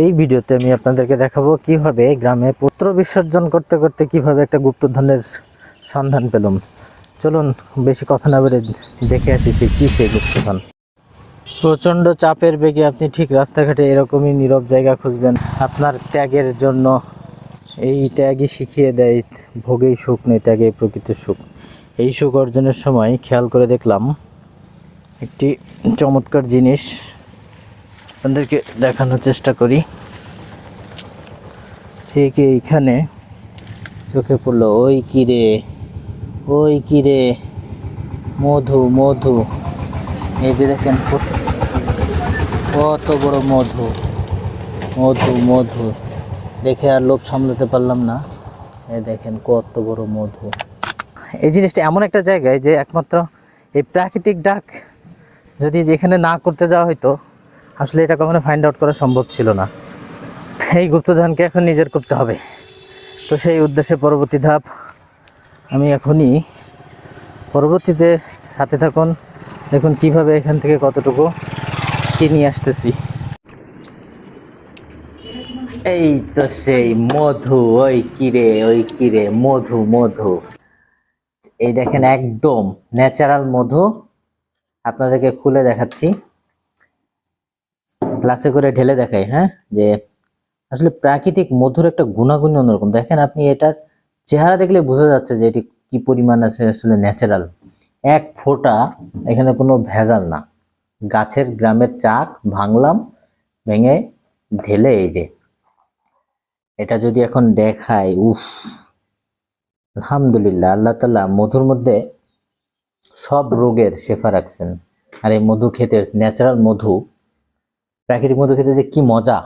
এই ভিডিওতে আমি আপনাদেরকে দেখাবো কিভাবে গ্রামে পুত্র বিসর্জন করতে করতে কিভাবে একটা গুপ্তধনের সন্ধান পেলাম। চলুন বেশি কথা না বলে দেখে আসি সেই গুপ্তধন। প্রচণ্ড চাপের বেগে আপনি ঠিক রাস্তাঘাটে এরকমই নীরব জায়গা খুঁজবেন। আপনার ত্যাগের জন্য এই ত্যাগই শিখিয়ে দেয় ভোগেই সুখ নেই, ত্যাগে প্রকৃত সুখ। এই সুখ অর্জনের সময় খেয়াল করে দেখলাম একটি চমৎকার জিনিস, আপনাদেরকে দেখানোর চেষ্টা করি। ঠিক এইখানে চোখে পড়লো, ওই কিরে মধু মধু, এই যে দেখেন কত বড় মধু মধু মধু, দেখে আর লোভ সামলাতে পারলাম না। এই দেখেন কত বড় মধু। এই জিনিসটা এমন একটা জায়গায় যে একমাত্র এই প্রাকৃতিক ডাক যদি যেখানে না করতে যাওয়া হয়তো আসলে এটা কখনো ফাইন্ড আউট করা সম্ভব ছিল না। এই গুপ্তধনকে এখন নিজের করতে হবে। তো সেই উদ্দেশ্যে পরবর্তী ধাপ আমি এখনই, পরবর্তীতে সাথে থাকুন, দেখুন কিভাবে এখান থেকে কতটুকু কি নিয়ে আসতেছি। এই তো সেই মধু, ওই কিরে মধু মধু, এই দেখেন একদম ন্যাচারাল মধু। আপনাদেরকে খুলে দেখাচ্ছি, গ্লাসে করে ঢেলে দেখাই। হ্যাঁ, যে আসলে প্রাকৃতিক মধুর একটা গুণাগুণ অন্যরকম। দেখেন আপনি এটার চেহারা দেখলে বোঝা যাচ্ছে যে এটি কি পরিমাণ আছে, আসলে ন্যাচারাল এক ফোঁটা, এখানে কোনো ভেজাল না। গাছের গ্রামের চাক ভাঙলাম, ভেঙে ঢেলে এই যে এটা যদি এখন দেখাই, উফ, আলহামদুলিল্লাহ, আল্লাহ তাআলা মধুর মধ্যে সব রোগের শেফা রাখছেন। আর এই মধু খেতে, ন্যাচারাল মধু, প্রাকৃতিক মধু খেতে যে কি মজা।